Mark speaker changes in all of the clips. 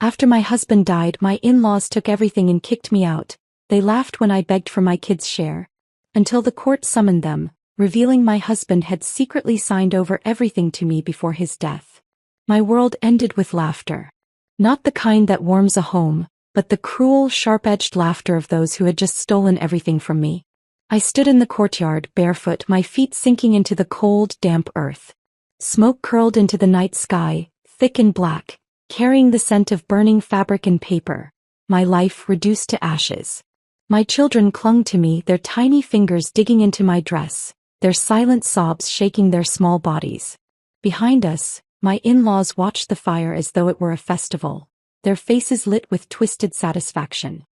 Speaker 1: After my husband died, my in-laws took everything and kicked me out. They laughed when I begged for my kids' share. Until the court summoned them, revealing my husband had secretly signed over everything to me before his death. My world ended with laughter. Not the kind that warms a home, but the cruel, sharp-edged laughter of those who had just stolen everything from me. I stood in the courtyard, barefoot, my feet sinking into the cold, damp earth. Smoke curled into the night sky, thick and black, carrying the scent of burning fabric and paper. My life reduced to ashes. My children clung to me, their tiny fingers digging into my dress, their silent sobs shaking their small bodies. Behind us, my in-laws watched the fire as though it were a festival, their faces lit with twisted satisfaction.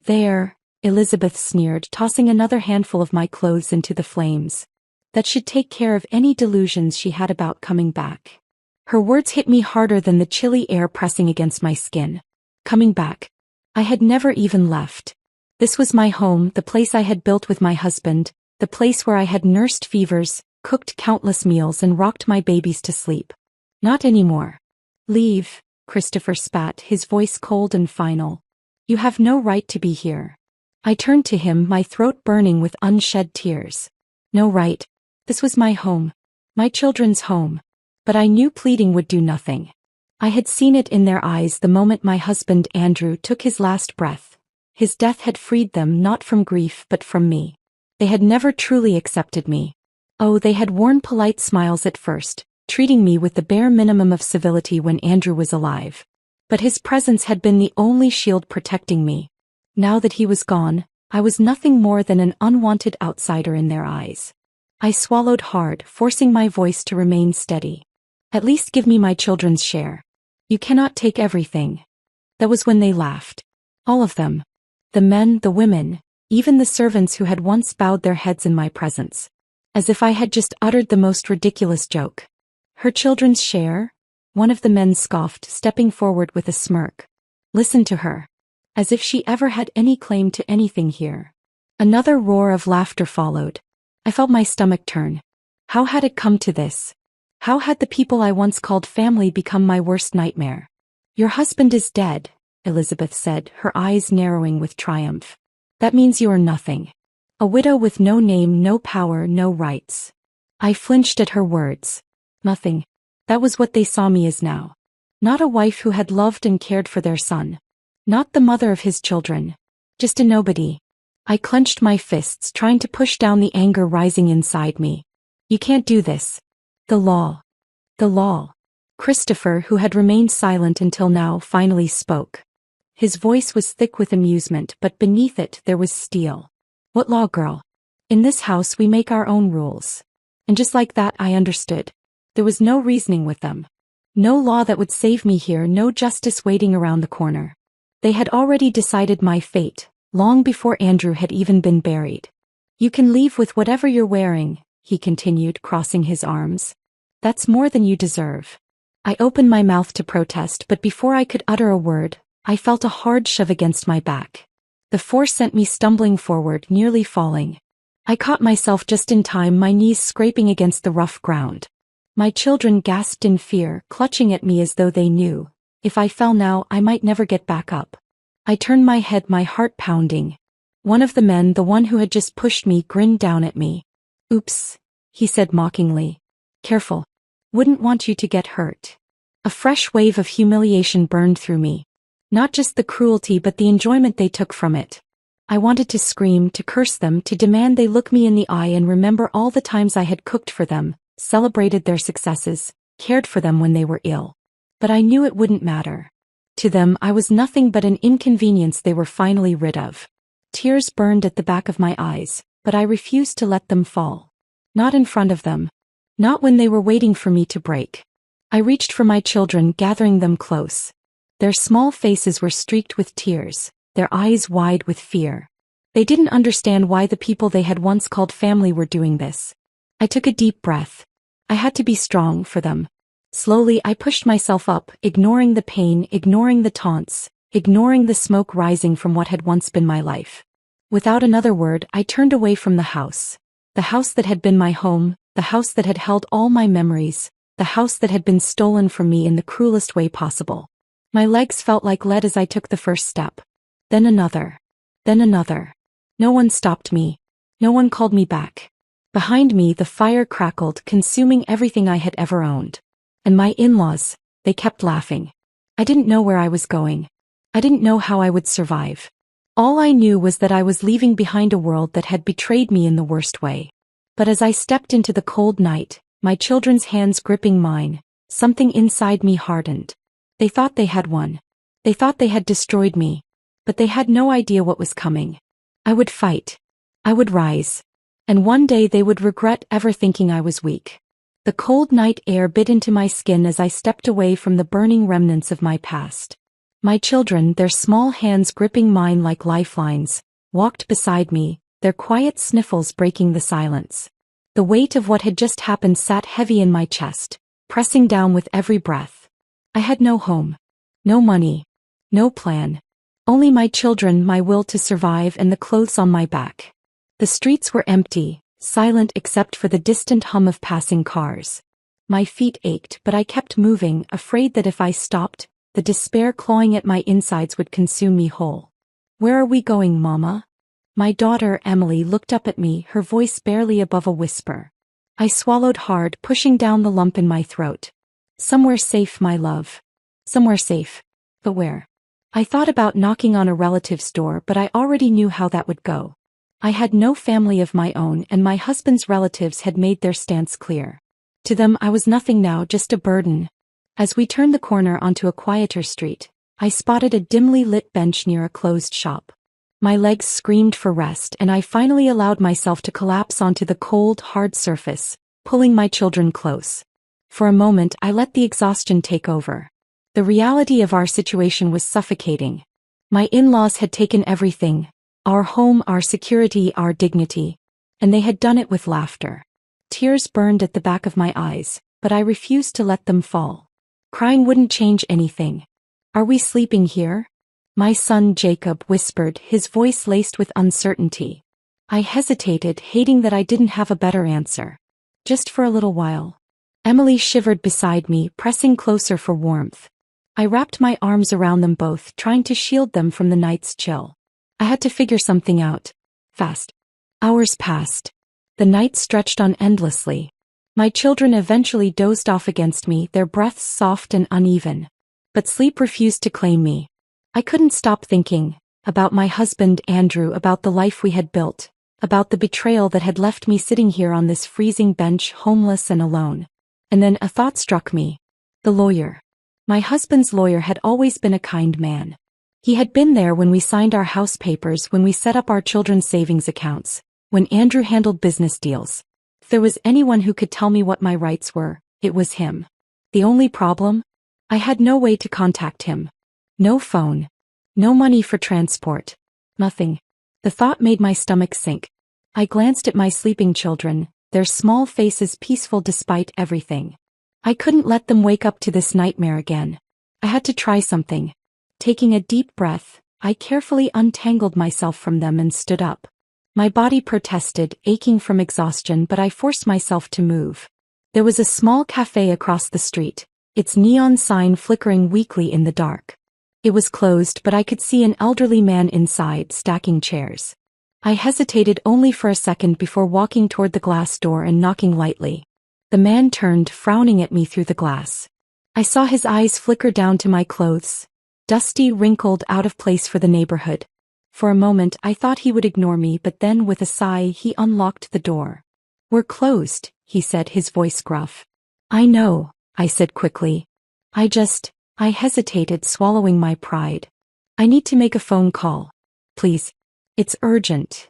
Speaker 1: "There," Elizabeth sneered, tossing another handful of my clothes into the flames. "That should take care of any delusions she had about coming back." Her words hit me harder than the chilly air pressing against my skin. Coming back. I had never even left. This was my home, the place I had built with my husband, the place where I had nursed fevers, cooked countless meals and rocked my babies to sleep. Not anymore. "Leave," Christopher spat, his voice cold and final. "You have no right to be here." I turned to him, my throat burning with unshed tears. No right. This was my home. My children's home. But I knew pleading would do nothing. I had seen it in their eyes the moment my husband Andrew took his last breath. His death had freed them not from grief but from me. They had never truly accepted me. Oh, they had worn polite smiles at first, treating me with the bare minimum of civility when Andrew was alive. But his presence had been the only shield protecting me. Now that he was gone, I was nothing more than an unwanted outsider in their eyes. I swallowed hard, forcing my voice to remain steady. "At least give me my children's share. You cannot take everything." That was when they laughed. All of them. The men, the women, even the servants who had once bowed their heads in my presence. As if I had just uttered the most ridiculous joke. "Her children's share?" One of the men scoffed, stepping forward with a smirk. "Listen to her. As if she ever had any claim to anything here." Another roar of laughter followed. I felt my stomach turn. How had it come to this? How had the people I once called family become my worst nightmare? "Your husband is dead," Elizabeth said, her eyes narrowing with triumph. "That means you are nothing. A widow with no name, no power, no rights." I flinched at her words. Nothing. That was what they saw me as now. Not a wife who had loved and cared for their son. Not the mother of his children. Just a nobody. I clenched my fists, trying to push down the anger rising inside me. "You can't do this. The law. The law." Christopher, who had remained silent until now, finally spoke. His voice was thick with amusement, but beneath it there was steel. "What law, girl? In this house we make our own rules." And just like that I understood. There was no reasoning with them. No law that would save me here, no justice waiting around the corner. They had already decided my fate, long before Andrew had even been buried. "You can leave with whatever you're wearing," he continued, crossing his arms. "That's more than you deserve." I opened my mouth to protest, but before I could utter a word, I felt a hard shove against my back. The force sent me stumbling forward, nearly falling. I caught myself just in time, my knees scraping against the rough ground. My children gasped in fear, clutching at me as though they knew, if I fell now, I might never get back up. I turned my head, my heart pounding. One of the men, the one who had just pushed me, grinned down at me. "Oops," he said mockingly. "Careful. Wouldn't want you to get hurt." A fresh wave of humiliation burned through me. Not just the cruelty but the enjoyment they took from it. I wanted to scream, to curse them, to demand they look me in the eye and remember all the times I had cooked for them, celebrated their successes, cared for them when they were ill. But I knew it wouldn't matter. To them I was nothing but an inconvenience they were finally rid of. Tears burned at the back of my eyes, but I refused to let them fall. Not in front of them. Not when they were waiting for me to break. I reached for my children, gathering them close. Their small faces were streaked with tears, their eyes wide with fear. They didn't understand why the people they had once called family were doing this. I took a deep breath. I had to be strong for them. Slowly I pushed myself up, ignoring the pain, ignoring the taunts, ignoring the smoke rising from what had once been my life. Without another word, I turned away from the house that had been my home, the house that had held all my memories, the house that had been stolen from me in the cruelest way possible. My legs felt like lead as I took the first step. Then another. Then another. No one stopped me. No one called me back. Behind me the fire crackled, consuming everything I had ever owned. And my in-laws, they kept laughing. I didn't know where I was going. I didn't know how I would survive. All I knew was that I was leaving behind a world that had betrayed me in the worst way. But as I stepped into the cold night, my children's hands gripping mine, something inside me hardened. They thought they had won. They thought they had destroyed me. But they had no idea what was coming. I would fight. I would rise. And one day they would regret ever thinking I was weak. The cold night air bit into my skin as I stepped away from the burning remnants of my past. My children, their small hands gripping mine like lifelines, walked beside me, their quiet sniffles breaking the silence. The weight of what had just happened sat heavy in my chest, pressing down with every breath. I had no home. No money. No plan. Only my children, my will to survive, and the clothes on my back. The streets were empty, silent except for the distant hum of passing cars. My feet ached, but I kept moving, afraid that if I stopped, the despair clawing at my insides would consume me whole. "Where are we going, Mama?" My daughter, Emily, looked up at me, her voice barely above a whisper. I swallowed hard, pushing down the lump in my throat. "Somewhere safe, my love. Somewhere safe. But where?" I thought about knocking on a relative's door, but I already knew how that would go. I had no family of my own, and my husband's relatives had made their stance clear. To them I was nothing now, just a burden. As we turned the corner onto a quieter street, I spotted a dimly lit bench near a closed shop. My legs screamed for rest, and I finally allowed myself to collapse onto the cold, hard surface, pulling my children close. For a moment I let the exhaustion take over. The reality of our situation was suffocating. My in-laws had taken everything. Our home, our security, our dignity. And they had done it with laughter. Tears burned at the back of my eyes, but I refused to let them fall. Crying wouldn't change anything. "Are we sleeping here?" My son Jacob whispered, his voice laced with uncertainty. I hesitated, hating that I didn't have a better answer. "Just for a little while." Emily shivered beside me, pressing closer for warmth. I wrapped my arms around them both, trying to shield them from the night's chill. I had to figure something out. Fast. Hours passed. The night stretched on endlessly. My children eventually dozed off against me, their breaths soft and uneven. But sleep refused to claim me. I couldn't stop thinking about my husband, Andrew, about the life we had built, about the betrayal that had left me sitting here on this freezing bench, homeless and alone. And then a thought struck me. The lawyer. My husband's lawyer had always been a kind man. He had been there when we signed our house papers, when we set up our children's savings accounts, when Andrew handled business deals. If there was anyone who could tell me what my rights were, it was him. The only problem? I had no way to contact him. No phone. No money for transport. Nothing. The thought made my stomach sink. I glanced at my sleeping children, their small faces peaceful despite everything. I couldn't let them wake up to this nightmare again. I had to try something. Taking a deep breath, I carefully untangled myself from them and stood up. My body protested, aching from exhaustion, but I forced myself to move. There was a small cafe across the street, its neon sign flickering weakly in the dark. It was closed, but I could see an elderly man inside, stacking chairs. I hesitated only for a second before walking toward the glass door and knocking lightly. The man turned, frowning at me through the glass. I saw his eyes flicker down to my clothes. Dusty, wrinkled, out of place for the neighborhood. For a moment I thought he would ignore me, but then with a sigh he unlocked the door. "We're closed," he said, his voice gruff. "I know," I said quickly. I hesitated, swallowing my pride. "I need to make a phone call. Please. It's urgent."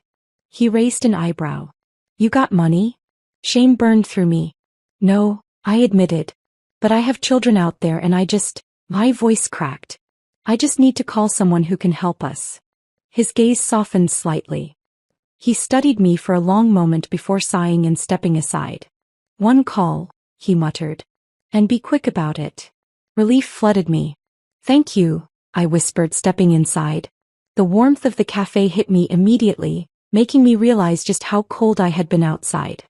Speaker 1: He raised an eyebrow. "You got money?" Shame burned through me. "No," I admitted. "But I have children out there and my voice cracked. I just need to call someone who can help us." His gaze softened slightly. He studied me for a long moment before sighing and stepping aside. "One call," he muttered. "And be quick about it." Relief flooded me. "Thank you," I whispered, stepping inside. The warmth of the cafe hit me immediately, making me realize just how cold I had been outside.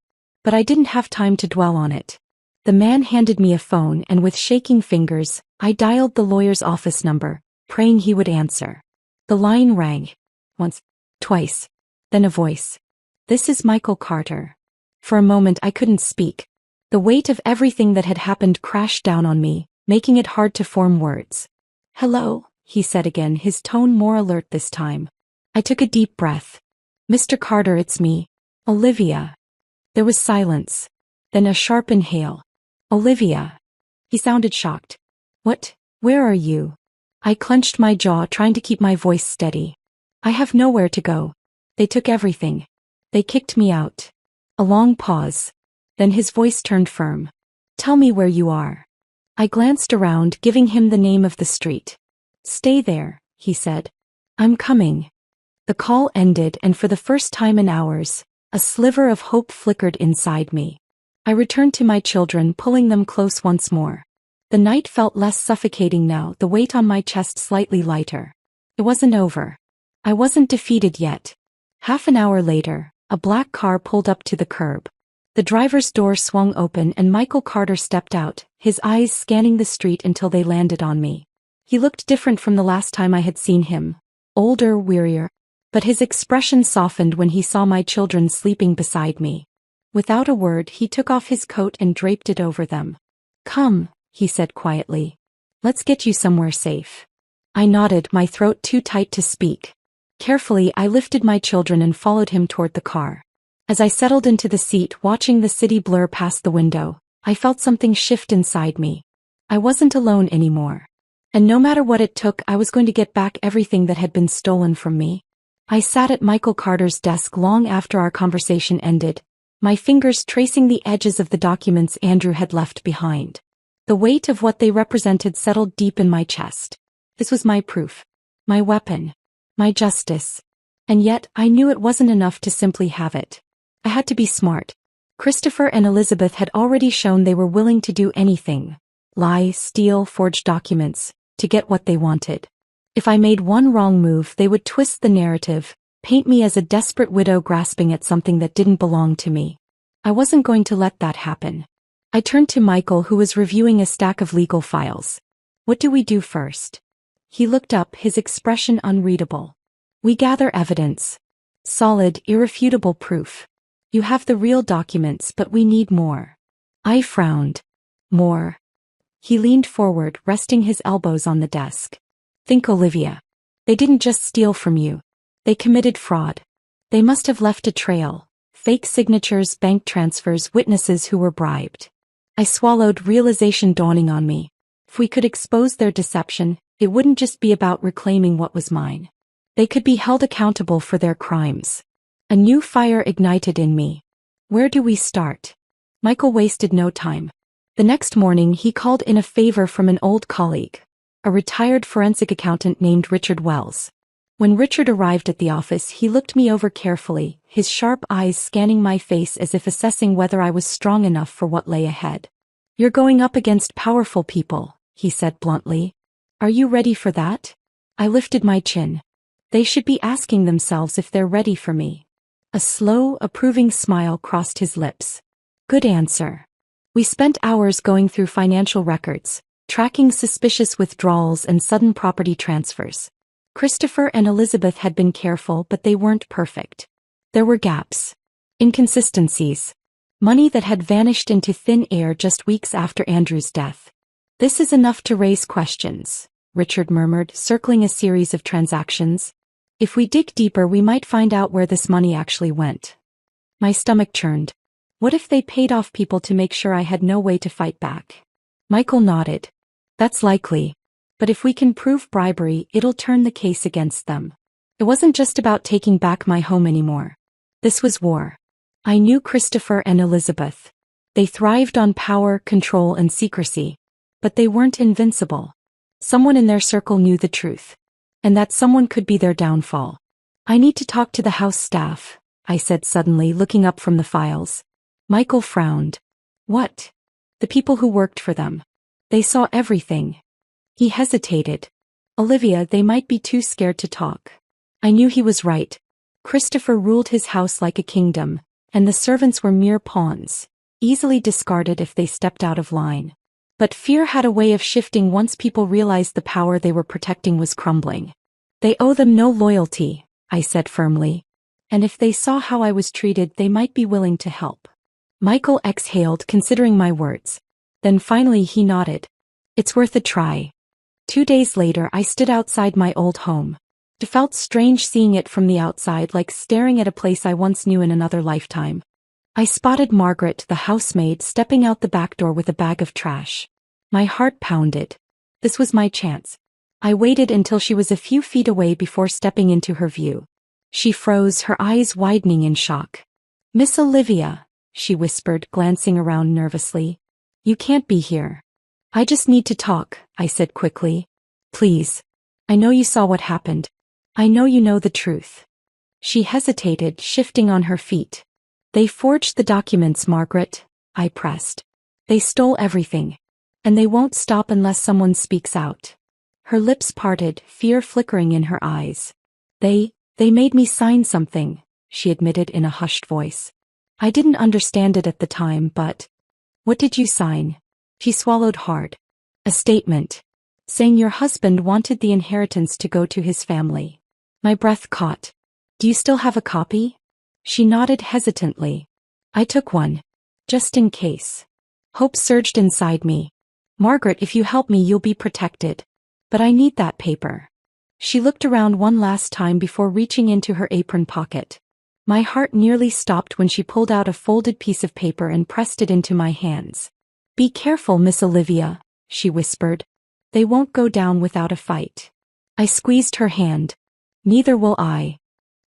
Speaker 1: But I didn't have time to dwell on it. The man handed me a phone and with shaking fingers, I dialed the lawyer's office number, praying he would answer. The line rang. Once, twice, then a voice. "This is Michael Carter." For a moment I couldn't speak. The weight of everything that had happened crashed down on me, making it hard to form words. "Hello," he said again, his tone more alert this time. I took a deep breath. "Mr. Carter, it's me, Olivia." There was silence. Then a sharp inhale. "Olivia." He sounded shocked. "What? Where are you?" I clenched my jaw, trying to keep my voice steady. "I have nowhere to go. They took everything. They kicked me out." A long pause. Then his voice turned firm. "Tell me where you are." I glanced around, giving him the name of the street. "Stay there," he said. "I'm coming." The call ended, and for the first time in hours, a sliver of hope flickered inside me. I returned to my children, pulling them close once more. The night felt less suffocating now, the weight on my chest slightly lighter. It wasn't over. I wasn't defeated yet. Half an hour later, a black car pulled up to the curb. The driver's door swung open and Michael Carter stepped out, his eyes scanning the street until they landed on me. He looked different from the last time I had seen him. Older, wearier. But his expression softened when he saw my children sleeping beside me. Without a word, he took off his coat and draped it over them. "Come," he said quietly. "Let's get you somewhere safe." I nodded, my throat too tight to speak. Carefully, I lifted my children and followed him toward the car. As I settled into the seat, watching the city blur past the window, I felt something shift inside me. I wasn't alone anymore. And no matter what it took, I was going to get back everything that had been stolen from me. I sat at Michael Carter's desk long after our conversation ended, my fingers tracing the edges of the documents Andrew had left behind. The weight of what they represented settled deep in my chest. This was my proof. My weapon. My justice. And yet, I knew it wasn't enough to simply have it. I had to be smart. Christopher and Elizabeth had already shown they were willing to do anything. Lie, steal, forge documents, to get what they wanted. If I made one wrong move, they would twist the narrative, paint me as a desperate widow grasping at something that didn't belong to me. I wasn't going to let that happen. I turned to Michael, who was reviewing a stack of legal files. "What do we do first?" He looked up, his expression unreadable. "We gather evidence. Solid, irrefutable proof. You have the real documents, but we need more." I frowned. "More?" He leaned forward, resting his elbows on the desk. "Think, Olivia. They didn't just steal from you. They committed fraud. They must have left a trail. Fake signatures, bank transfers, witnesses who were bribed." I swallowed, realization dawning on me. If we could expose their deception, it wouldn't just be about reclaiming what was mine. They could be held accountable for their crimes. A new fire ignited in me. Where do we start? Michael wasted no time. The next morning, he called in a favor from an old colleague, a retired forensic accountant named Richard Wells. When Richard arrived at the office, he looked me over carefully, his sharp eyes scanning my face as if assessing whether I was strong enough for what lay ahead. "You're going up against powerful people," he said bluntly. "Are you ready for that?" I lifted my chin. They should be asking themselves if they're ready for me. A slow, approving smile crossed his lips. "Good answer." We spent hours going through financial records, tracking suspicious withdrawals and sudden property transfers. Christopher and Elizabeth had been careful, but they weren't perfect. There were gaps. Inconsistencies. Money that had vanished into thin air just weeks after Andrew's death. "This is enough to raise questions," Richard murmured, circling a series of transactions. "If we dig deeper, we might find out where this money actually went." My stomach churned. What if they paid off people to make sure I had no way to fight back? Michael nodded. "That's likely. But if we can prove bribery, it'll turn the case against them." It wasn't just about taking back my home anymore. This was war. I knew Christopher and Elizabeth. They thrived on power, control, and secrecy. But they weren't invincible. Someone in their circle knew the truth. And that someone could be their downfall. "I need to talk to the house staff," I said suddenly, looking up from the files. Michael frowned. "What?" "The people who worked for them. They saw everything." He hesitated. "Olivia, they might be too scared to talk." I knew he was right. Christopher ruled his house like a kingdom, and the servants were mere pawns. easily discarded if they stepped out of line. But fear had a way of shifting once people realized the power they were protecting was crumbling. They owe them no loyalty, I said firmly. And if they saw how I was treated, they might be willing to help. Michael exhaled, considering my words. Then finally he nodded. It's worth a try. 2 days later I stood outside my old home. It felt strange seeing it from the outside, like staring at a place I once knew in another lifetime. I spotted Margaret, the housemaid, stepping out the back door with a bag of trash. My heart pounded. This was my chance. I waited until she was a few feet away before stepping into her view. She froze, her eyes widening in shock. "Miss Olivia," she whispered, glancing around nervously. "You can't be here." "I just need to talk," I said quickly. "Please. I know you saw what happened. I know you know the truth." She hesitated, shifting on her feet. "They forged the documents, Margaret," I pressed. "They stole everything. And they won't stop unless someone speaks out." Her lips parted, fear flickering in her eyes. They made me sign something," she admitted in a hushed voice. "I didn't understand it at the time, but—" "What did you sign?" She swallowed hard. "A statement. Saying your husband wanted the inheritance to go to his family." My breath caught. "Do you still have a copy?" She nodded hesitantly. "I took one. Just in case." Hope surged inside me. "Margaret, if you help me, you'll be protected. But I need that paper." She looked around one last time before reaching into her apron pocket. My heart nearly stopped when she pulled out a folded piece of paper and pressed it into my hands. "Be careful, Miss Olivia," she whispered. "They won't go down without a fight." I squeezed her hand. "Neither will I."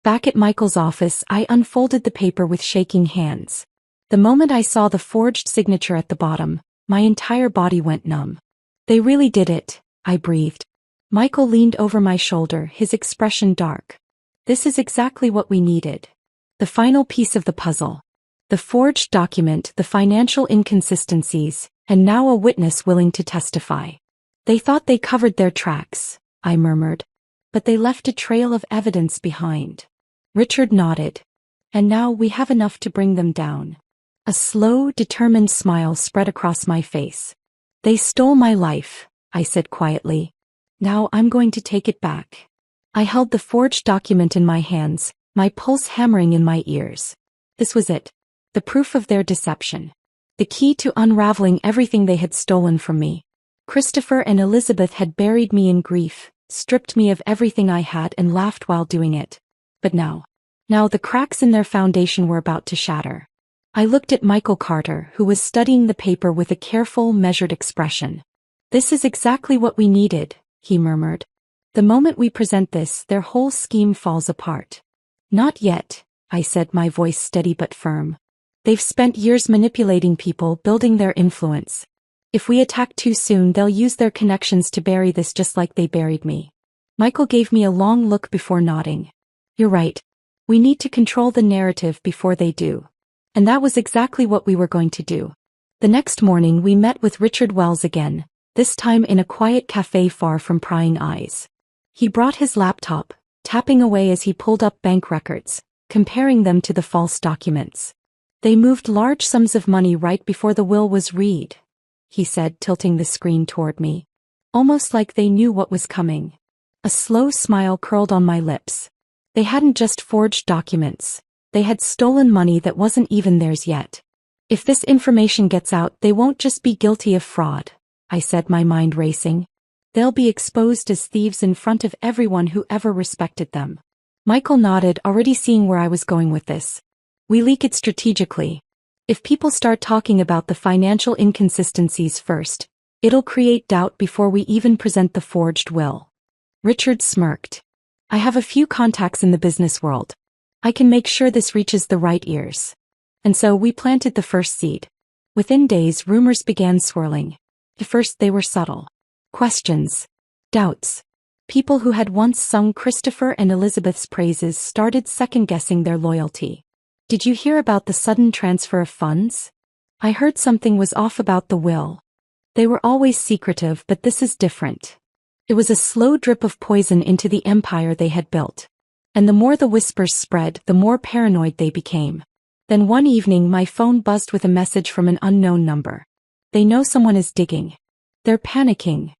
Speaker 1: Back at Michael's office, I unfolded the paper with shaking hands. The moment I saw the forged signature at the bottom, my entire body went numb. "They really did it," I breathed. Michael leaned over my shoulder, his expression dark. "This is exactly what we needed. The final piece of the puzzle. The forged document, the financial inconsistencies, and now a witness willing to testify." "They thought they covered their tracks," I murmured. "But they left a trail of evidence behind." Richard nodded. "And now we have enough to bring them down." A slow, determined smile spread across my face. "They stole my life," I said quietly. "Now I'm going to take it back." I held the forged document in my hands, my pulse hammering in my ears. This was it. The proof of their deception. The key to unraveling everything they had stolen from me. Christopher and Elizabeth had buried me in grief, stripped me of everything I had, and laughed while doing it. But now the cracks in their foundation were about to shatter. I looked at Michael Carter, who was studying the paper with a careful, measured expression. "This is exactly what we needed," he murmured. "The moment we present this, their whole scheme falls apart." "Not yet," I said, my voice steady but firm. "They've spent years manipulating people, building their influence. If we attack too soon, they'll use their connections to bury this just like they buried me." Michael gave me a long look before nodding. "You're right. We need to control the narrative before they do." And that was exactly what we were going to do. The next morning we met with Richard Wells again, this time in a quiet cafe far from prying eyes. He brought his laptop, tapping away as he pulled up bank records, comparing them to the false documents. "They moved large sums of money right before the will was read," he said, tilting the screen toward me. "Almost like they knew what was coming." A slow smile curled on my lips. They hadn't just forged documents. They had stolen money that wasn't even theirs yet. "If this information gets out, they won't just be guilty of fraud," I said, my mind racing. "They'll be exposed as thieves in front of everyone who ever respected them." Michael nodded, already seeing where I was going with this. "We leak it strategically. If people start talking about the financial inconsistencies first, it'll create doubt before we even present the forged will." Richard smirked. "I have a few contacts in the business world. I can make sure this reaches the right ears." And so we planted the first seed. Within days, rumors began swirling. At first they were subtle. Questions. Doubts. People who had once sung Christopher and Elizabeth's praises started second-guessing their loyalty. "Did you hear about the sudden transfer of funds?" "I heard something was off about the will." They were always secretive, but this is different. It was a slow drip of poison into the empire they had built. And the more the whispers spread, the more paranoid they became. Then one evening my phone buzzed with a message from an unknown number. They know someone is digging. They're panicking.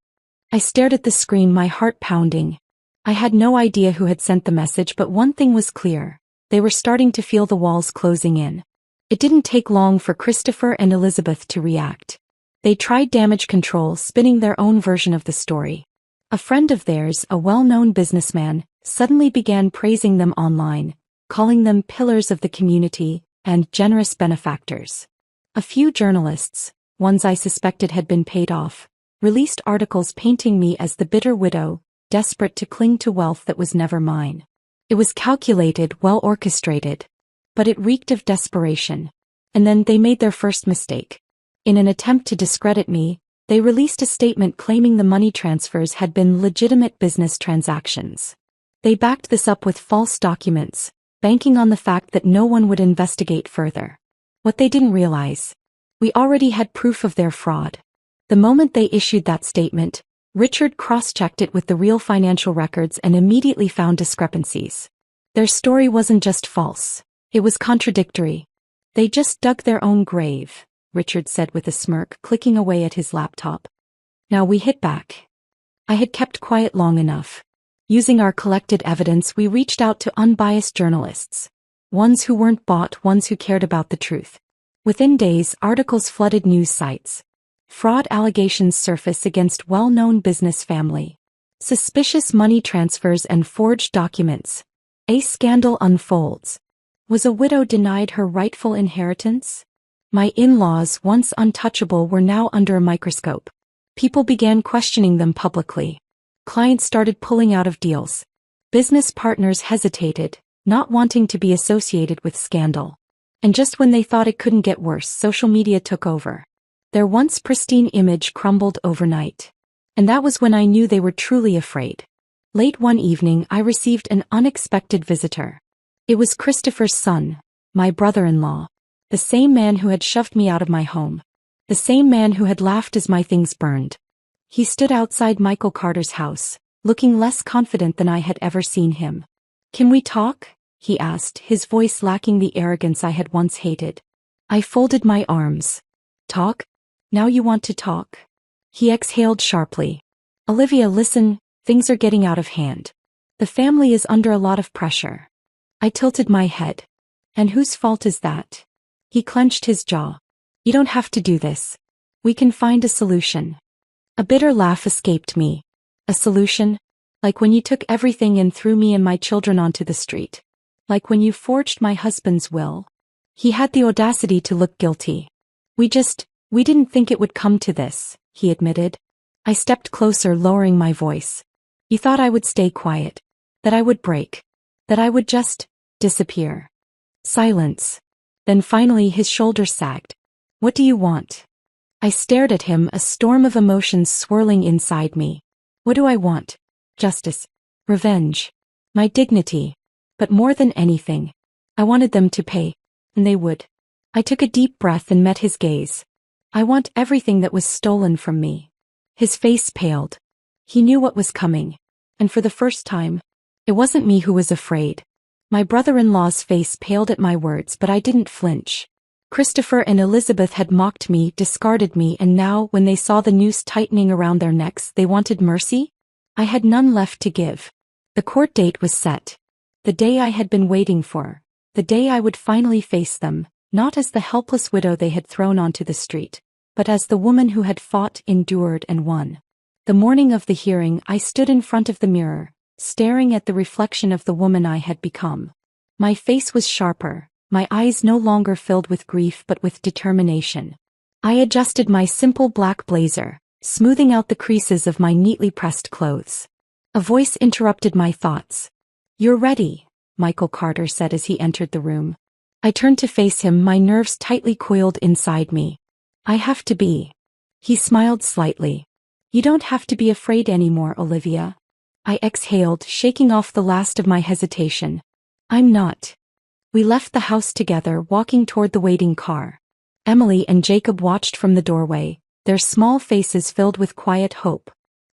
Speaker 1: I stared at the screen, my heart pounding. I had no idea who had sent the message, but one thing was clear. They were starting to feel the walls closing in. It didn't take long for Christopher and Elizabeth to react. They tried damage control, spinning their own version of the story. A friend of theirs, a well-known businessman, suddenly began praising them online, calling them pillars of the community and generous benefactors. A few journalists, ones I suspected had been paid off, released articles painting me as the bitter widow, desperate to cling to wealth that was never mine. It was calculated, well orchestrated, but it reeked of desperation. And then they made their first mistake. In an attempt to discredit me, they released a statement claiming the money transfers had been legitimate business transactions. They backed this up with false documents, banking on the fact that no one would investigate further. What they didn't realize, we already had proof of their fraud. The moment they issued that statement, Richard cross-checked it with the real financial records and immediately found discrepancies. Their story wasn't just false, it was contradictory. They just dug their own grave, Richard said with a smirk, clicking away at his laptop. Now we hit back. I had kept quiet long enough. Using our collected evidence, we reached out to unbiased journalists. Ones who weren't bought, ones who cared about the truth. Within days, articles flooded news sites. Fraud allegations surface against well-known business family. Suspicious money transfers and forged documents. A scandal unfolds. Was a widow denied her rightful inheritance? My in-laws, once untouchable, were now under a microscope. People began questioning them publicly. Clients started pulling out of deals. Business partners hesitated, not wanting to be associated with scandal. And just when they thought it couldn't get worse, social media took over. Their once pristine image crumbled overnight. And that was when I knew they were truly afraid. Late one evening, I received an unexpected visitor. It was Christopher's son, my brother-in-law. The same man who had shoved me out of my home. The same man who had laughed as my things burned. He stood outside Michael Carter's house, looking less confident than I had ever seen him. "Can we talk?" he asked, his voice lacking the arrogance I had once hated. I folded my arms. "Talk? Now you want to talk?" He exhaled sharply. "Olivia, listen, things are getting out of hand. The family is under a lot of pressure." I tilted my head. "And whose fault is that?" He clenched his jaw. "You don't have to do this. We can find a solution." A bitter laugh escaped me. "A solution? Like when you took everything and threw me and my children onto the street? Like when you forged my husband's will?" He had the audacity to look guilty. We didn't think it would come to this," he admitted. I stepped closer, lowering my voice. "You thought I would stay quiet. That I would break. That I would just disappear." Silence. Then finally his shoulders sagged. "What do you want?" I stared at him, a storm of emotions swirling inside me. What do I want? Justice. Revenge. My dignity. But more than anything, I wanted them to pay. And they would. I took a deep breath and met his gaze. "I want everything that was stolen from me." His face paled. He knew what was coming. And for the first time, it wasn't me who was afraid. My brother-in-law's face paled at my words, but I didn't flinch. Christopher and Elizabeth had mocked me, discarded me, and now, when they saw the noose tightening around their necks, they wanted mercy? I had none left to give. The court date was set. The day I had been waiting for. The day I would finally face them, not as the helpless widow they had thrown onto the street, but as the woman who had fought, endured, and won. The morning of the hearing, I stood in front of the mirror, staring at the reflection of the woman I had become. My face was sharper, my eyes no longer filled with grief but with determination. I adjusted my simple black blazer, smoothing out the creases of my neatly pressed clothes. A voice interrupted my thoughts. "You're ready," Michael Carter said as he entered the room. I turned to face him, my nerves tightly coiled inside me. "I have to be." He smiled slightly. "You don't have to be afraid anymore, Olivia." I exhaled, shaking off the last of my hesitation. "I'm not." We left the house together, walking toward the waiting car. Emily and Jacob watched from the doorway, their small faces filled with quiet hope.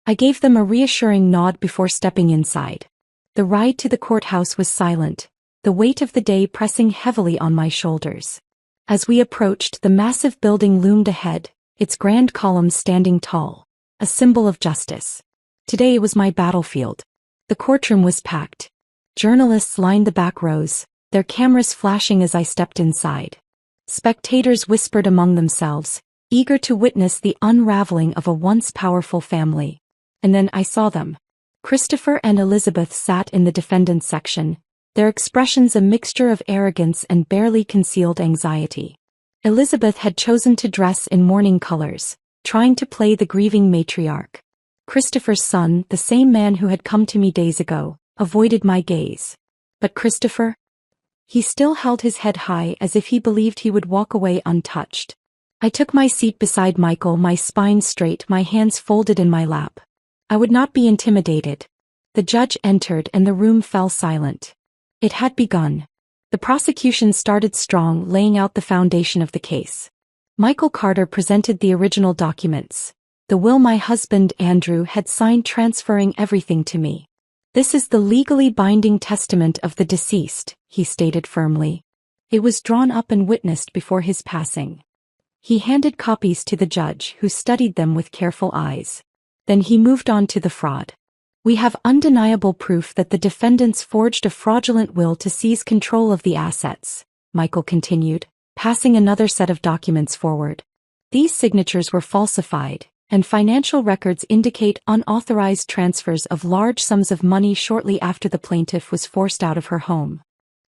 Speaker 1: I gave them a reassuring nod before stepping inside. The ride to the courthouse was silent. the weight of the day pressing heavily on my shoulders. As we approached, the massive building loomed ahead, its grand columns standing tall, a symbol of justice. Today was my battlefield. The courtroom was packed. Journalists lined the back rows, their cameras flashing as I stepped inside. Spectators whispered among themselves, eager to witness the unraveling of a once powerful family. And then I saw them. Christopher and Elizabeth sat in the defendant's section, their expressions a mixture of arrogance and barely concealed anxiety. Elizabeth had chosen to dress in mourning colors, trying to play the grieving matriarch. Christopher's son, the same man who had come to me days ago, avoided my gaze. But Christopher? He still held his head high as if he believed he would walk away untouched. I took my seat beside Michael, my spine straight, my hands folded in my lap. I would not be intimidated. The judge entered and the room fell silent. It had begun. The prosecution started strong, laying out the foundation of the case. Michael Carter presented the original documents, the will my husband Andrew had signed transferring everything to me. This is the legally binding testament of the deceased, he stated firmly. It was drawn up and witnessed before his passing. He handed copies to the judge, who studied them with careful eyes. Then he moved on to the fraud. We have undeniable proof that the defendants forged a fraudulent will to seize control of the assets, Michael continued, passing another set of documents forward. These signatures were falsified, and financial records indicate unauthorized transfers of large sums of money shortly after the plaintiff was forced out of her home.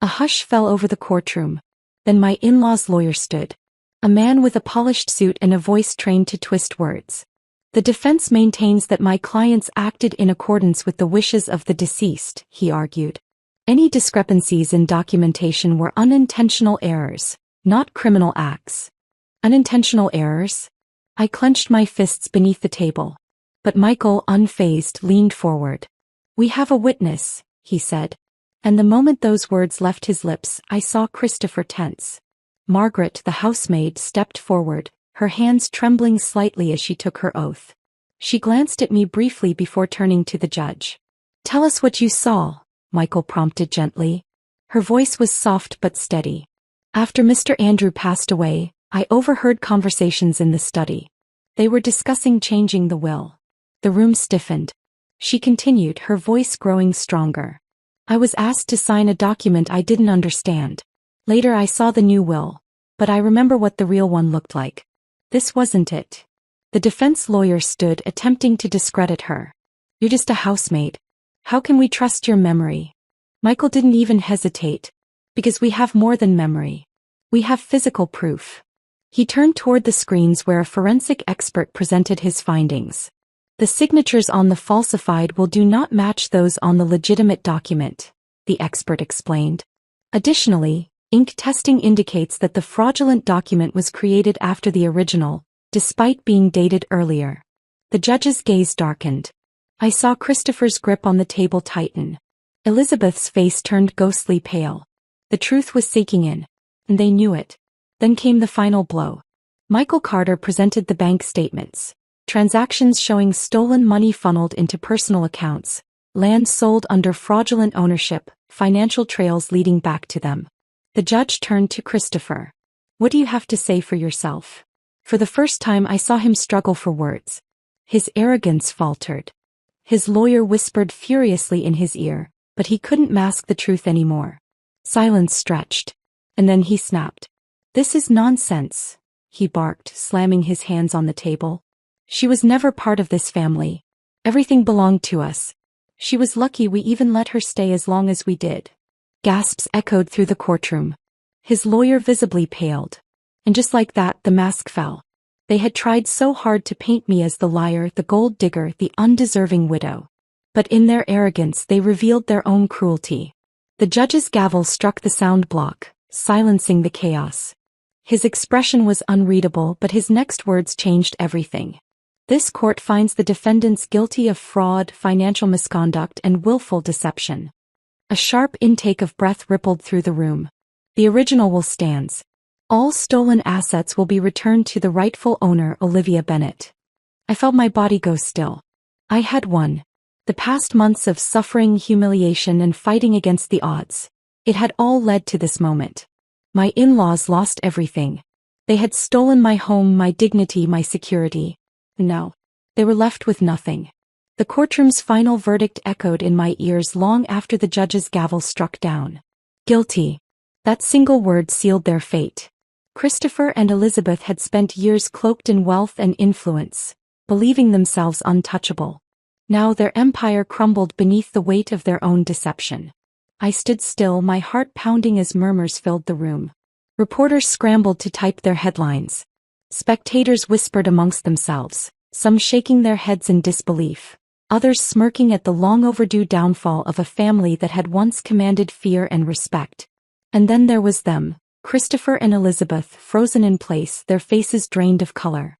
Speaker 1: A hush fell over the courtroom. Then my in-law's lawyer stood. A man with a polished suit and a voice trained to twist words. The defense maintains that my clients acted in accordance with the wishes of the deceased, he argued. Any discrepancies in documentation were unintentional errors, not criminal acts. Unintentional errors? I clenched my fists beneath the table. But Michael, unfazed, leaned forward. We have a witness, he said. And the moment those words left his lips, I saw Christopher tense. Margaret, the housemaid, stepped forward, her hands trembling slightly as she took her oath. She glanced at me briefly before turning to the judge. Tell us what you saw, Michael prompted gently. Her voice was soft but steady. After Mr. Andrew passed away, I overheard conversations in the study. They were discussing changing the will. The room stiffened. She continued, her voice growing stronger. I was asked to sign a document I didn't understand. Later I saw the new will, but I remember what the real one looked like. This wasn't it. The defense lawyer stood, attempting to discredit her. You're just a housemaid. How can we trust your memory? Michael didn't even hesitate. Because we have more than memory. We have physical proof. He turned toward the screens where a forensic expert presented his findings. The signatures on the falsified will do not match those on the legitimate document, the expert explained. Additionally, ink testing indicates that the fraudulent document was created after the original, despite being dated earlier. The judge's gaze darkened. I saw Christopher's grip on the table tighten. Elizabeth's face turned ghostly pale. The truth was sinking in, and they knew it. Then came the final blow. Michael Carter presented the bank statements. Transactions showing stolen money funneled into personal accounts, land sold under fraudulent ownership, financial trails leading back to them. The judge turned to Christopher. What do you have to say for yourself? For the first time I saw him struggle for words. His arrogance faltered. His lawyer whispered furiously in his ear, but he couldn't mask the truth anymore. Silence stretched. And then he snapped. This is nonsense, he barked, slamming his hands on the table. She was never part of this family. Everything belonged to us. She was lucky we even let her stay as long as we did. Gasps echoed through the courtroom. His lawyer visibly paled. And just like that, the mask fell. They had tried so hard to paint me as the liar, the gold digger, the undeserving widow. But in their arrogance they revealed their own cruelty. The judge's gavel struck the sound block, silencing the chaos. His expression was unreadable, but his next words changed everything. This court finds the defendants guilty of fraud, financial misconduct, and willful deception. A sharp intake of breath rippled through the room. The original will stands. All stolen assets will be returned to the rightful owner, Olivia Bennett. I felt my body go still. I had won. The past months of suffering, humiliation, and fighting against the odds. It had all led to this moment. My in-laws lost everything. They had stolen my home, my dignity, my security. No. They were left with nothing. The courtroom's final verdict echoed in my ears long after the judge's gavel struck down. Guilty. That single word sealed their fate. Christopher and Elizabeth had spent years cloaked in wealth and influence, believing themselves untouchable. Now their empire crumbled beneath the weight of their own deception. I stood still, my heart pounding as murmurs filled the room. Reporters scrambled to type their headlines. Spectators whispered amongst themselves, some shaking their heads in disbelief, others smirking at the long-overdue downfall of a family that had once commanded fear and respect. And then there was them, Christopher and Elizabeth, frozen in place, their faces drained of color.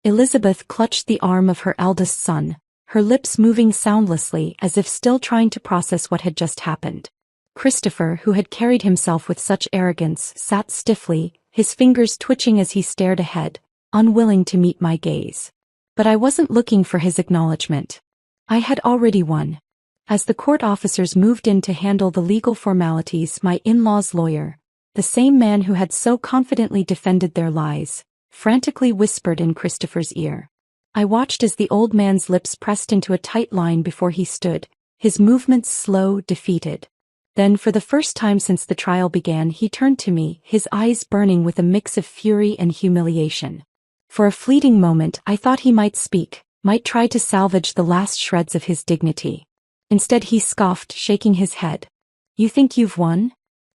Speaker 1: Elizabeth clutched the arm of her eldest son, her lips moving soundlessly as if still trying to process what had just happened. Christopher, who had carried himself with such arrogance, sat stiffly, his fingers twitching as he stared ahead, unwilling to meet my gaze. But I wasn't looking for his acknowledgement. I had already won. As the court officers moved in to handle the legal formalities, my in-law's lawyer, the same man who had so confidently defended their lies, frantically whispered in Christopher's ear. I watched as the old man's lips pressed into a tight line before he stood, his movements slow, defeated. Then, for the first time since the trial began, he turned to me, his eyes burning with a mix of fury and humiliation. For a fleeting moment, I thought he might speak, might try to salvage the last shreds of his dignity. Instead he scoffed, shaking his head. "You think you've won?"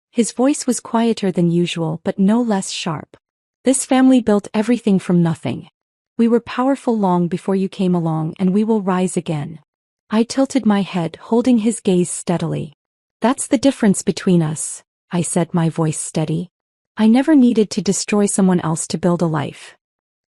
Speaker 1: His voice was quieter than usual but no less sharp. "This family built everything from nothing. We were powerful long before you came along, and we will rise again." I tilted my head, holding his gaze steadily. "That's the difference between us," I said, my voice steady. "I never needed to destroy someone else to build a life."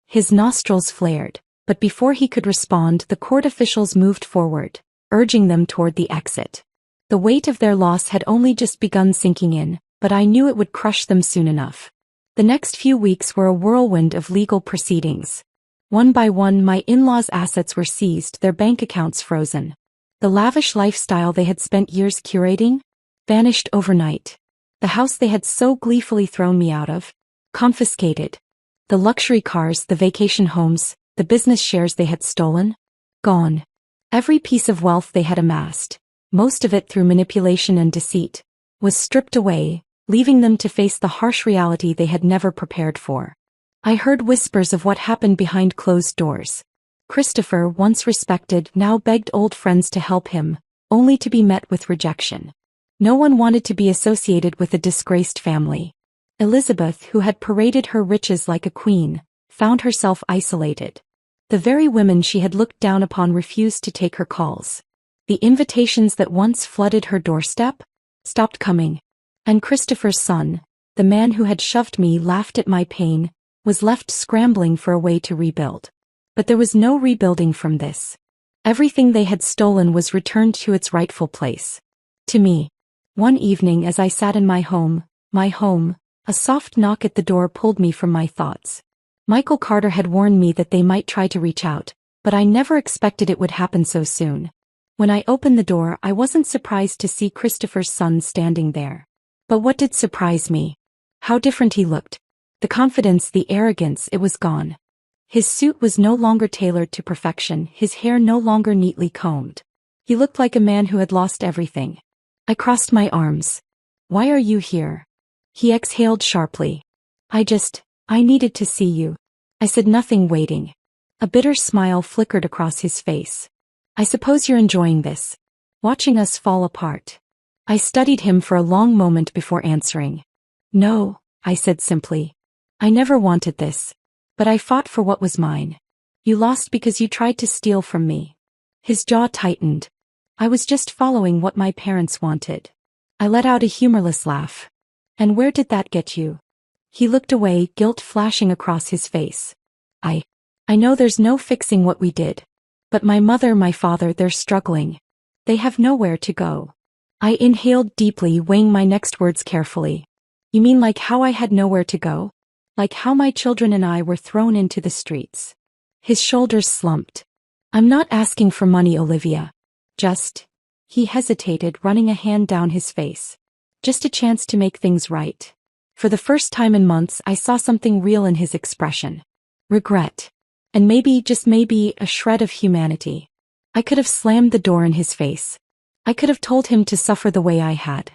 Speaker 1: His nostrils flared, but before he could respond, the court officials moved forward, urging them toward the exit. The weight of their loss had only just begun sinking in, but I knew it would crush them soon enough. The next few weeks were a whirlwind of legal proceedings. One by one, my in-laws' assets were seized, their bank accounts frozen. The lavish lifestyle they had spent years curating vanished overnight. The house they had so gleefully thrown me out of, confiscated. The luxury cars, the vacation homes, the business shares they had stolen, gone. Every piece of wealth they had amassed, most of it through manipulation and deceit, was stripped away, leaving them to face the harsh reality they had never prepared for. I heard whispers of what happened behind closed doors. Christopher, once respected, now begged old friends to help him, only to be met with rejection. No one wanted to be associated with a disgraced family. Elizabeth, who had paraded her riches like a queen, found herself isolated. The very women she had looked down upon refused to take her calls. The invitations that once flooded her doorstep stopped coming. And Christopher's son, the man who had shoved me, laughed at my pain, was left scrambling for a way to rebuild. But there was no rebuilding from this. Everything they had stolen was returned to its rightful place. To me. One evening as I sat in my home, a soft knock at the door pulled me from my thoughts. Michael Carter had warned me that they might try to reach out, but I never expected it would happen so soon. When I opened the door, I wasn't surprised to see Christopher's son standing there. But what did surprise me? How different he looked. The confidence, the arrogance, it was gone. His suit was no longer tailored to perfection, his hair no longer neatly combed. He looked like a man who had lost everything. I crossed my arms. "Why are you here?" He exhaled sharply. I needed to see you." I said, nothing, waiting. A bitter smile flickered across his face. "I suppose you're enjoying this. Watching us fall apart." I studied him for a long moment before answering. "No," I said simply. "I never wanted this. But I fought for what was mine. You lost because you tried to steal from me." His jaw tightened. "I was just following what my parents wanted." I let out a humorless laugh. "And where did that get you?" He looked away, guilt flashing across his face. I know there's no fixing what we did. But my mother, my father, they're struggling. They have nowhere to go." I inhaled deeply, weighing my next words carefully. "You mean like how I had nowhere to go? Like how my children and I were thrown into the streets?" His shoulders slumped. "I'm not asking for money, Olivia. Just..." He hesitated, running a hand down his face. Just a chance to make things right. For the first time in months, I saw something real in his expression. Regret. And maybe, just maybe, a shred of humanity. I could have slammed the door in his face. I could have told him to suffer the way I had.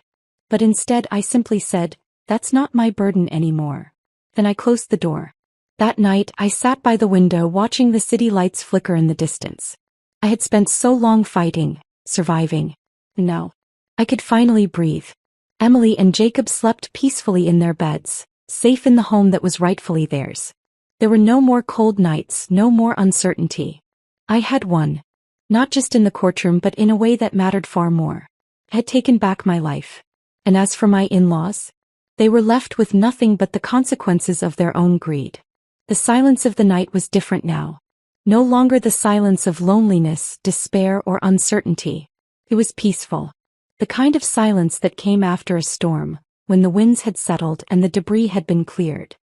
Speaker 1: But instead I simply said, "That's not my burden anymore." Then I closed the door. That night I sat by the window watching the city lights flicker in the distance. I had spent so long fighting, surviving. Now, I could finally breathe. Emily and Jacob slept peacefully in their beds, safe in the home that was rightfully theirs. There were no more cold nights, no more uncertainty. I had won. Not just in the courtroom but in a way that mattered far more. I had taken back my life. And as for my in-laws, they were left with nothing but the consequences of their own greed. The silence of the night was different now. No longer the silence of loneliness, despair, or uncertainty. It was peaceful. The kind of silence that came after a storm, when the winds had settled and the debris had been cleared.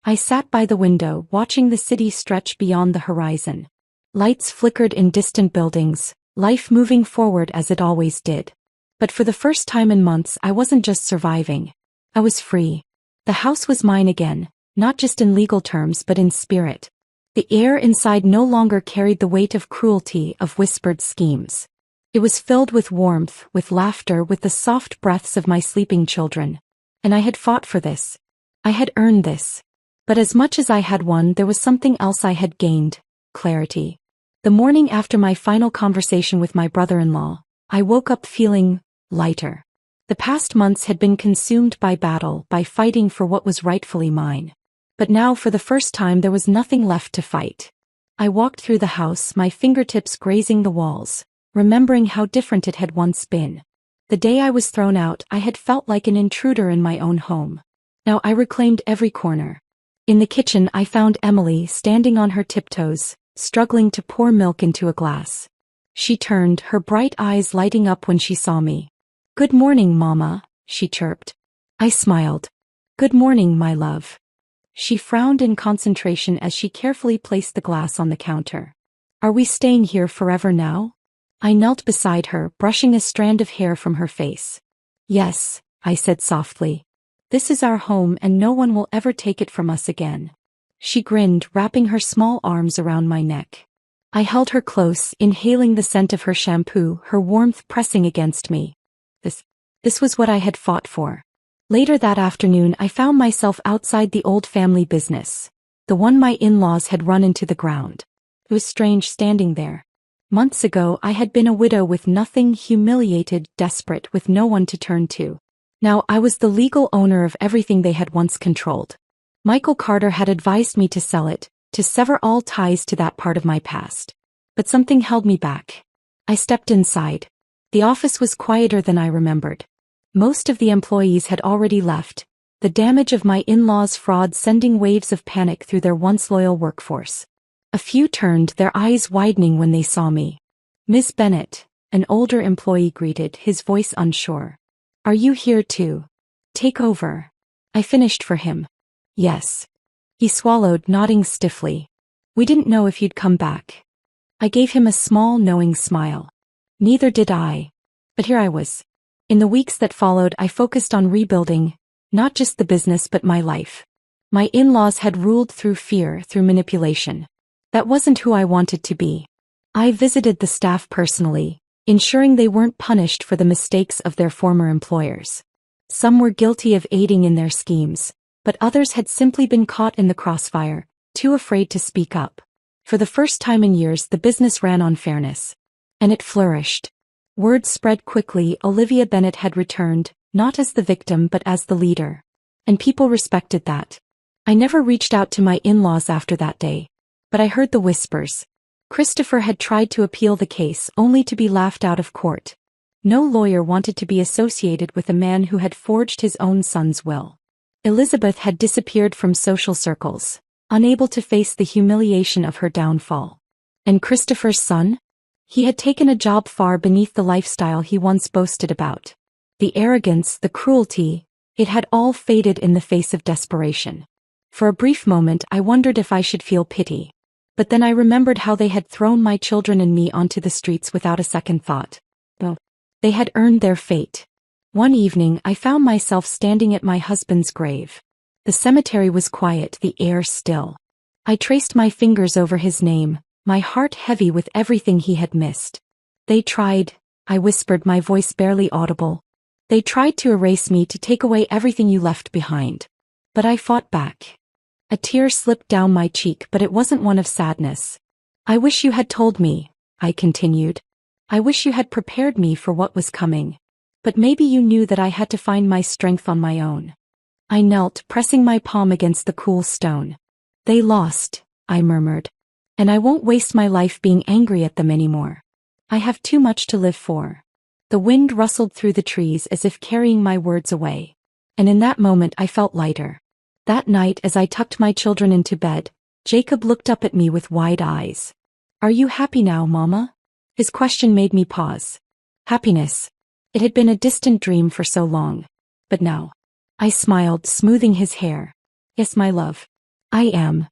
Speaker 1: I sat by the window watching the city stretch beyond the horizon. Lights flickered in distant buildings, life moving forward as it always did. But for the first time in months I wasn't just surviving. I was free. The house was mine again, not just in legal terms but in spirit. The air inside no longer carried the weight of cruelty, of whispered schemes. It was filled with warmth, with laughter, with the soft breaths of my sleeping children. And I had fought for this. I had earned this. But as much as I had won, there was something else I had gained: clarity. The morning after my final conversation with my brother-in-law, I woke up feeling lighter. The past months had been consumed by battle, by fighting for what was rightfully mine. But now for the first time there was nothing left to fight. I walked through the house, my fingertips grazing the walls, remembering how different it had once been. The day I was thrown out, I had felt like an intruder in my own home. Now I reclaimed every corner. In the kitchen I found Emily standing on her tiptoes, struggling to pour milk into a glass. She turned, her bright eyes lighting up when she saw me. "Good morning, Mama," she chirped. I smiled. "Good morning, my love." She frowned in concentration as she carefully placed the glass on the counter. "Are we staying here forever now?" I knelt beside her, brushing a strand of hair from her face. "Yes," I said softly. "This is our home and no one will ever take it from us again." She grinned, wrapping her small arms around my neck. I held her close, inhaling the scent of her shampoo, her warmth pressing against me. This was what I had fought for. Later that afternoon I found myself outside the old family business, the one my in-laws had run into the ground. It was strange standing there. Months ago I had been a widow with nothing, humiliated, desperate, with no one to turn to. Now I was the legal owner of everything they had once controlled. Michael Carter had advised me to sell it, to sever all ties to that part of my past. But something held me back. I stepped inside. The office was quieter than I remembered. Most of the employees had already left, the damage of my in-laws' fraud sending waves of panic through their once loyal workforce. A few turned, their eyes widening when they saw me. "Miss Bennett," an older employee greeted, his voice unsure. "Are you here to take over?" I finished for him. "Yes." He swallowed, nodding stiffly. "We didn't know if you'd come back." I gave him a small, knowing smile. Neither did I. But here I was. In the weeks that followed, I focused on rebuilding, not just the business but my life. My in-laws had ruled through fear, through manipulation. That wasn't who I wanted to be. I visited the staff personally, ensuring they weren't punished for the mistakes of their former employers. Some were guilty of aiding in their schemes, but others had simply been caught in the crossfire, too afraid to speak up. For the first time in years, the business ran on fairness. And it flourished. Word spread quickly: Olivia Bennett had returned, not as the victim but as the leader. And people respected that. I never reached out to my in-laws after that day. But I heard the whispers. Christopher had tried to appeal the case, only to be laughed out of court. No lawyer wanted to be associated with a man who had forged his own son's will. Elizabeth had disappeared from social circles, unable to face the humiliation of her downfall. And Christopher's son? He had taken a job far beneath the lifestyle he once boasted about. The arrogance, the cruelty, it had all faded in the face of desperation. For a brief moment I wondered if I should feel pity. But then I remembered how they had thrown my children and me onto the streets without a second thought. Well, they had earned their fate. One evening I found myself standing at my husband's grave. The cemetery was quiet, the air still. I traced my fingers over his name, my heart heavy with everything he had missed. They tried, I whispered, my voice barely audible. They tried to erase me, to take away everything you left behind. But I fought back. A tear slipped down my cheek, but it wasn't one of sadness. I wish you had told me, I continued. I wish you had prepared me for what was coming. But maybe you knew that I had to find my strength on my own. I knelt, pressing my palm against the cool stone. They lost, I murmured. And I won't waste my life being angry at them anymore. I have too much to live for. The wind rustled through the trees as if carrying my words away. And in that moment I felt lighter. That night, as I tucked my children into bed, Jacob looked up at me with wide eyes. Are you happy now, Mama? His question made me pause. Happiness. It had been a distant dream for so long. But now. I smiled, smoothing his hair. Yes, my love. I am.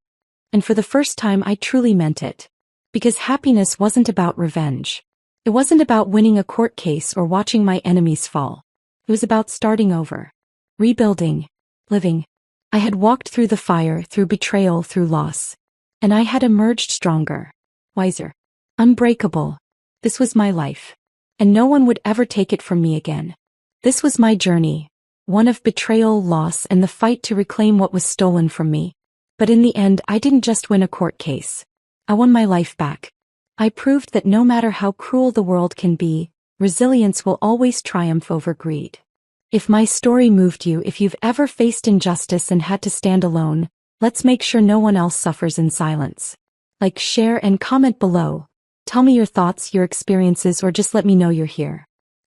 Speaker 1: And for the first time I truly meant it. Because happiness wasn't about revenge. It wasn't about winning a court case or watching my enemies fall. It was about starting over. Rebuilding. Living. I had walked through the fire, through betrayal, through loss. And I had emerged stronger. Wiser. Unbreakable. This was my life. And no one would ever take it from me again. This was my journey. One of betrayal, loss, and the fight to reclaim what was stolen from me. But in the end, I didn't just win a court case. I won my life back. I proved that no matter how cruel the world can be, resilience will always triumph over greed. If my story moved you, if you've ever faced injustice and had to stand alone, let's make sure no one else suffers in silence. Like, share, and comment below. Tell me your thoughts, your experiences, or just let me know you're here.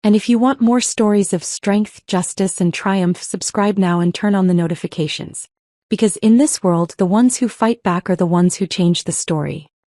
Speaker 1: And if you want more stories of strength, justice, and triumph, subscribe now and turn on the notifications. Because in this world, the ones who fight back are the ones who change the story.